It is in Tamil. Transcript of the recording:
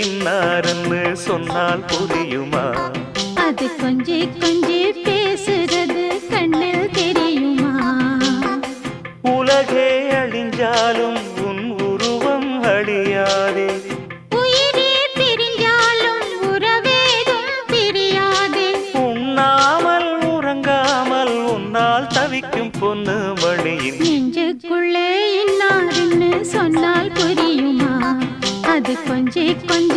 இன்னாருன்னு சொன்னால் புரியுமா? அது கொஞ்சி கொஞ்சி பேசுறது கண்ணில் தெரியுமா? உலகே அழிஞ்சாலும் உன் உருவம் அழியாதே, உயிரே பிரிஞ்சாலும் உறவேதும் பிரியாதே. உண்ணாமல் உறங்காமல் உன்னால் தவிக்கும் பொண்ணு மணியின் நெஞ்சுக்குள்ளே இன்னாருன்னு சொன்னால் புரியுமா? அது கொஞ்சி கொஞ்சி